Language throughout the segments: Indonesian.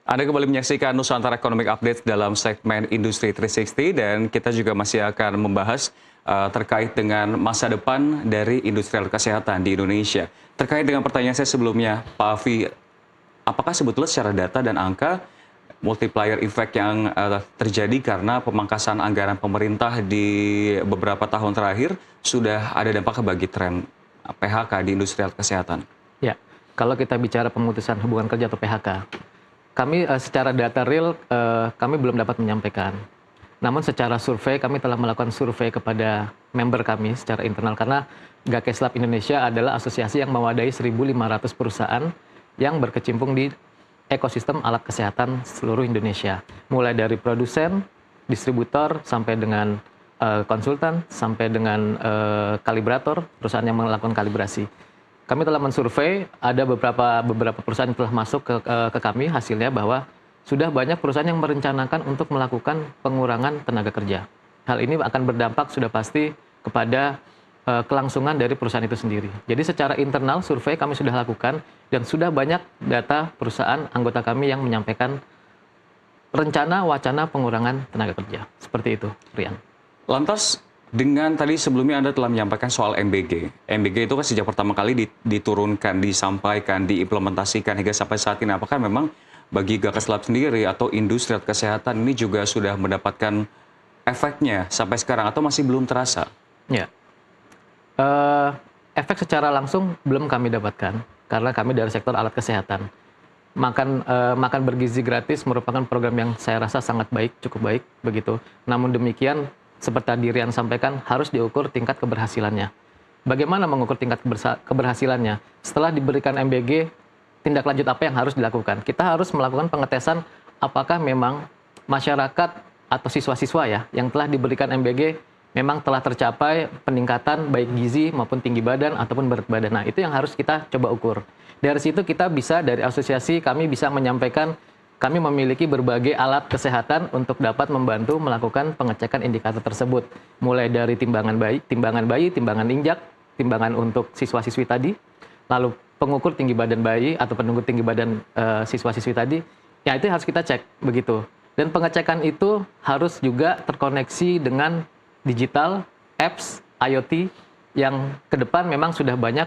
Anda kembali menyaksikan Nusantara Economic Update dalam segmen Industri 360 dan kita juga masih akan membahas terkait dengan masa depan dari industri alat kesehatan di Indonesia. Terkait dengan pertanyaan saya sebelumnya, Pak Afi, apakah sebetulnya secara data dan angka multiplier effect yang terjadi karena pemangkasan anggaran pemerintah di beberapa tahun terakhir sudah ada dampaknya bagi tren PHK di industri alat kesehatan? Ya, kalau kita bicara pemutusan hubungan kerja atau PHK, kami secara data real kami belum dapat menyampaikan. Namun secara survei kami telah melakukan survei kepada member kami secara internal karena Gakes Lab Indonesia adalah asosiasi yang mewadahi 1.500 perusahaan yang berkecimpung di ekosistem alat kesehatan seluruh Indonesia. Mulai dari produsen, distributor, sampai dengan konsultan, sampai dengan kalibrator, perusahaan yang melakukan kalibrasi. Kami telah mensurvei, ada beberapa perusahaan yang telah masuk ke kami hasilnya bahwa sudah banyak perusahaan yang merencanakan untuk melakukan pengurangan tenaga kerja. Hal ini akan berdampak sudah pasti kepada kelangsungan dari perusahaan itu sendiri. Jadi secara internal survei kami sudah lakukan dan sudah banyak data perusahaan anggota kami yang menyampaikan rencana wacana pengurangan tenaga kerja. Seperti itu, Rian. Lantas, dengan tadi sebelumnya Anda telah menyampaikan soal MBG. MBG itu kan sejak pertama kali diturunkan, disampaikan, diimplementasikan hingga sampai saat ini. Apakah memang bagi Gakes Lab sendiri atau industri kesehatan ini juga sudah mendapatkan efeknya sampai sekarang atau masih belum terasa? Ya, efek secara langsung belum kami dapatkan karena kami dari sektor alat kesehatan. Makan bergizi gratis merupakan program yang saya rasa sangat baik, cukup baik begitu. Namun demikian, seperti tadi Rian sampaikan, harus diukur tingkat keberhasilannya. Bagaimana mengukur tingkat keberhasilannya? Setelah diberikan MBG, tindak lanjut apa yang harus dilakukan? Kita harus melakukan pengetesan apakah memang masyarakat atau siswa-siswa ya yang telah diberikan MBG memang telah tercapai peningkatan baik gizi maupun tinggi badan ataupun berat badan. Nah, itu yang harus kita coba ukur. Dari situ kita bisa, dari asosiasi kami bisa menyampaikan kami memiliki berbagai alat kesehatan untuk dapat membantu melakukan pengecekan indikator tersebut. Mulai dari timbangan bayi, timbangan injak, timbangan untuk siswa-siswi tadi, lalu pengukur tinggi badan bayi atau penunggu tinggi badan siswa-siswi tadi, ya itu harus kita cek begitu. Dan pengecekan itu harus juga terkoneksi dengan digital, apps, IoT, yang ke depan memang sudah banyak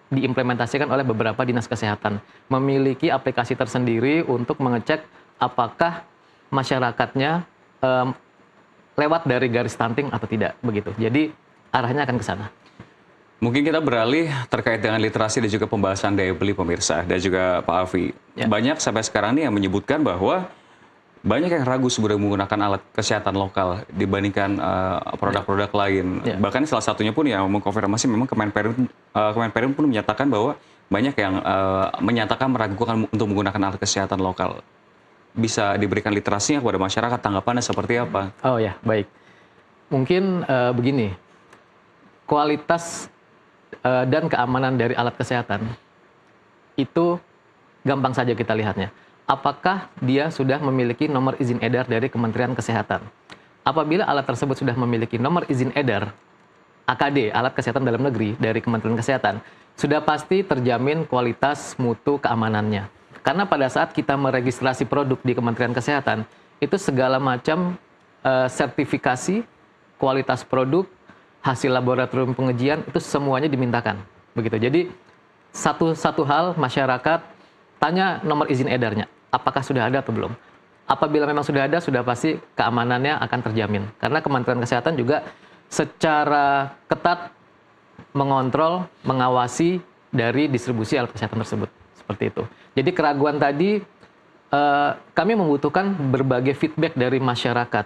diimplementasikan oleh beberapa dinas kesehatan, memiliki aplikasi tersendiri untuk mengecek apakah masyarakatnya lewat dari garis stunting atau tidak begitu. Jadi arahnya akan ke sana. Mungkin kita beralih terkait dengan literasi dan juga pembahasan daya beli pemirsa dan juga Pak Afi. Ya. Banyak sampai sekarang nih yang menyebutkan bahwa banyak yang ragu sebelum menggunakan alat kesehatan lokal dibandingkan produk-produk lain. Ya. Bahkan salah satunya pun yang mengkonfirmasi memang Kemenperin pun menyatakan bahwa banyak yang menyatakan meragukan untuk menggunakan alat kesehatan lokal. Bisa diberikan literasinya kepada masyarakat, tanggapannya seperti apa? Oh ya, baik. Mungkin begini, kualitas dan keamanan dari alat kesehatan itu gampang saja kita lihatnya. Apakah dia sudah memiliki nomor izin edar dari Kementerian Kesehatan? Apabila alat tersebut sudah memiliki nomor izin edar AKD, Alat Kesehatan Dalam Negeri dari Kementerian Kesehatan, sudah pasti terjamin kualitas mutu keamanannya. Karena pada saat kita meregistrasi produk di Kementerian Kesehatan, itu segala macam sertifikasi, kualitas produk, hasil laboratorium pengujian, itu semuanya dimintakan. Begitu. Jadi satu hal masyarakat tanya nomor izin edarnya, apakah sudah ada atau belum. Apabila memang sudah ada, sudah pasti keamanannya akan terjamin. Karena Kementerian Kesehatan juga secara ketat mengontrol, mengawasi dari distribusi alat kesehatan tersebut. Seperti itu. Jadi keraguan tadi, kami membutuhkan berbagai feedback dari masyarakat.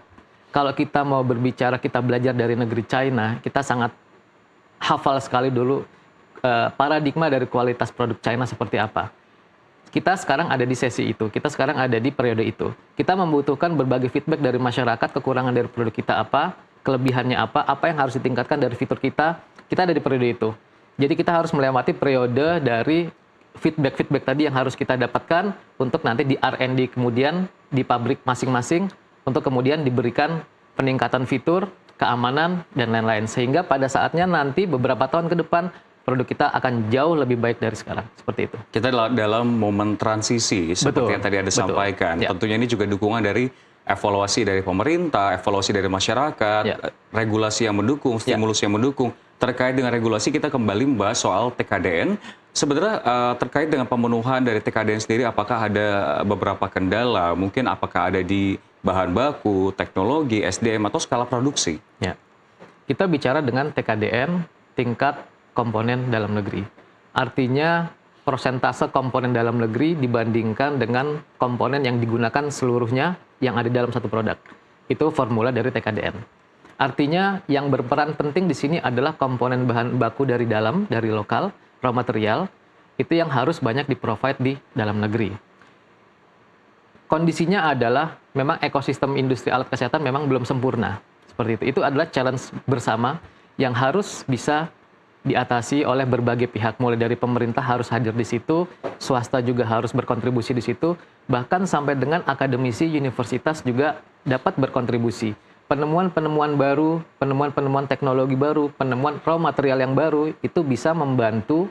Kalau kita mau berbicara, kita belajar dari negeri China, kita sangat hafal sekali dulu paradigma dari kualitas produk China seperti apa. Kita sekarang ada di sesi itu, kita sekarang ada di periode itu. Kita membutuhkan berbagai feedback dari masyarakat, kekurangan dari produk kita apa, kelebihannya apa yang harus ditingkatkan dari fitur kita ada di periode itu. Jadi kita harus melewati periode dari feedback tadi yang harus kita dapatkan untuk nanti di R&D kemudian di pabrik masing-masing untuk kemudian diberikan peningkatan fitur, keamanan, dan lain-lain. Sehingga pada saatnya nanti beberapa tahun ke depan produk kita akan jauh lebih baik dari sekarang. Seperti itu. Kita dalam momen transisi, seperti yang tadi Anda sampaikan. Ya. Tentunya ini juga dukungan dari evaluasi dari pemerintah, evaluasi dari masyarakat, regulasi yang mendukung, stimulus yang mendukung. Terkait dengan regulasi, kita kembali membahas soal TKDN. Sebenarnya terkait dengan pemenuhan dari TKDN sendiri, apakah ada beberapa kendala? Mungkin apakah ada di bahan baku, teknologi, SDM, atau skala produksi? Ya. Kita bicara dengan TKDN tingkat komponen dalam negeri. Artinya persentase komponen dalam negeri dibandingkan dengan komponen yang digunakan seluruhnya yang ada dalam satu produk. Itu formula dari TKDN. Artinya yang berperan penting di sini adalah komponen bahan baku dari dalam, dari lokal, raw material, itu yang harus banyak di-provide di dalam negeri. Kondisinya adalah memang ekosistem industri alat kesehatan memang belum sempurna. Seperti itu. Itu adalah challenge bersama yang harus bisa diatasi oleh berbagai pihak, mulai dari pemerintah harus hadir di situ, swasta juga harus berkontribusi di situ, bahkan sampai dengan akademisi universitas juga dapat berkontribusi. Penemuan-penemuan baru, penemuan-penemuan teknologi baru, penemuan raw material yang baru itu bisa membantu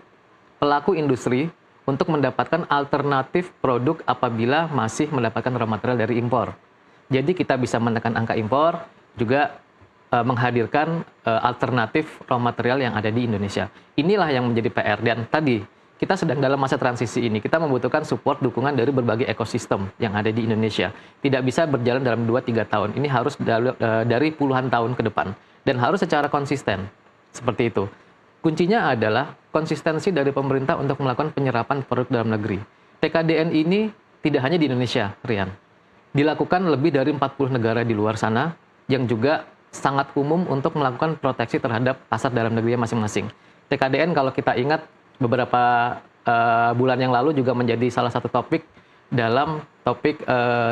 pelaku industri untuk mendapatkan alternatif produk apabila masih mendapatkan raw material dari impor. Jadi kita bisa menekan angka impor, juga menghadirkan alternatif raw material yang ada di Indonesia. Inilah yang menjadi PR. Dan tadi kita sedang dalam masa transisi ini. Kita membutuhkan support dukungan dari berbagai ekosistem yang ada di Indonesia. Tidak bisa berjalan dalam 2-3 tahun. Ini harus dari puluhan tahun ke depan. Dan harus secara konsisten. Seperti itu. Kuncinya adalah konsistensi dari pemerintah untuk melakukan penyerapan produk dalam negeri. TKDN ini tidak hanya di Indonesia, Rian. Dilakukan lebih dari 40 negara di luar sana yang juga sangat umum untuk melakukan proteksi terhadap pasar dalam negerinya masing-masing. TKDN kalau kita ingat beberapa bulan yang lalu juga menjadi salah satu topik dalam topik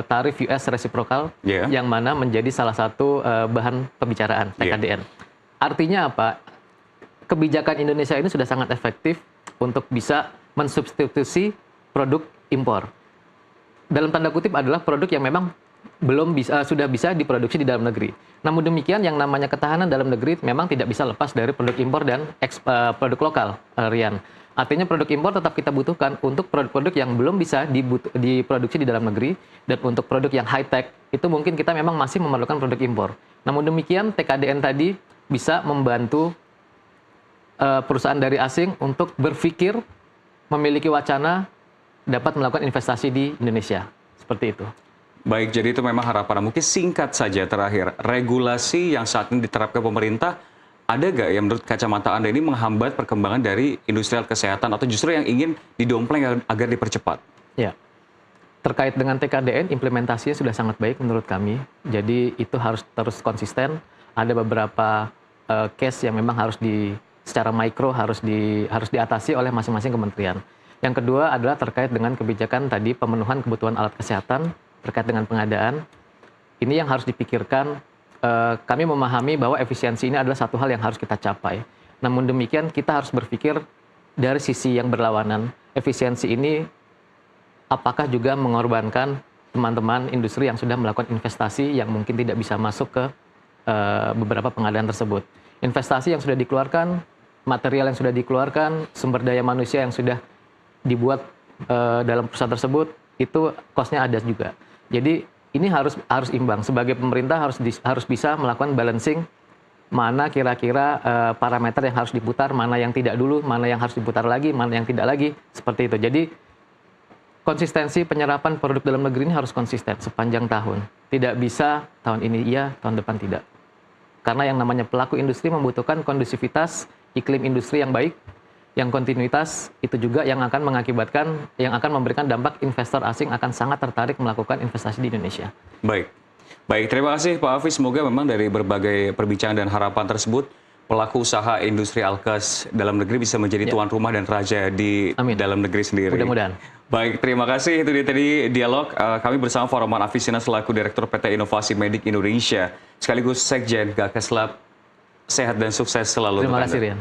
tarif US reciprocal yang mana menjadi salah satu bahan pembicaraan TKDN. Artinya apa? Kebijakan Indonesia ini sudah sangat efektif untuk bisa mensubstitusi produk impor. Dalam tanda kutip adalah produk yang memang sudah bisa diproduksi di dalam negeri. Namun demikian yang namanya ketahanan dalam negeri memang tidak bisa lepas dari produk impor dan produk lokal, Rian. Artinya produk impor tetap kita butuhkan untuk produk-produk yang belum bisa diproduksi di dalam negeri, dan untuk produk yang high-tech itu mungkin kita memang masih memerlukan produk impor. Namun demikian TKDN tadi bisa membantu perusahaan dari asing untuk berpikir, memiliki wacana, dapat melakukan investasi di Indonesia. Seperti itu. Baik, jadi itu memang harapan. Mungkin singkat saja terakhir, regulasi yang saat ini diterapkan pemerintah, ada nggak yang menurut kacamata Anda ini menghambat perkembangan dari industri kesehatan atau justru yang ingin didompleng agar dipercepat? Ya, terkait dengan TKDN, implementasinya sudah sangat baik menurut kami. Jadi itu harus terus konsisten. Ada beberapa case yang memang harus secara mikro harus diatasi oleh masing-masing kementerian. Yang kedua adalah terkait dengan kebijakan tadi pemenuhan kebutuhan alat kesehatan terkait dengan pengadaan. Ini yang harus dipikirkan. Kami memahami bahwa efisiensi ini adalah satu hal yang harus kita capai. Namun demikian kita harus berpikir dari sisi yang berlawanan. Efisiensi ini apakah juga mengorbankan teman-teman industri yang sudah melakukan investasi yang mungkin tidak bisa masuk ke beberapa pengadaan tersebut. Investasi yang sudah dikeluarkan, material yang sudah dikeluarkan, sumber daya manusia yang sudah dibuat dalam perusahaan tersebut, itu cost-nya ada juga. Jadi ini harus imbang. Sebagai pemerintah harus bisa melakukan balancing mana kira-kira parameter yang harus diputar, mana yang tidak dulu, mana yang harus diputar lagi, mana yang tidak lagi, seperti itu. Jadi konsistensi penyerapan produk dalam negeri ini harus konsisten sepanjang tahun. Tidak bisa tahun ini iya, tahun depan tidak. Karena yang namanya pelaku industri membutuhkan kondusivitas iklim industri yang baik, yang kontinuitas, itu juga yang akan memberikan dampak investor asing akan sangat tertarik melakukan investasi di Indonesia. Baik, terima kasih Pak Hafiz. Semoga memang dari berbagai perbincangan dan harapan tersebut, pelaku usaha industri alkes dalam negeri bisa menjadi tuan rumah dan raja di dalam negeri sendiri. Mudah-mudahan. Baik, terima kasih. Itu dia tadi dialog kami bersama Foroman Afisina selaku Direktur PT Inovasi Medik Indonesia, sekaligus Sekjen Gakes Lab. Sehat dan sukses selalu. Terima kasih, Rian.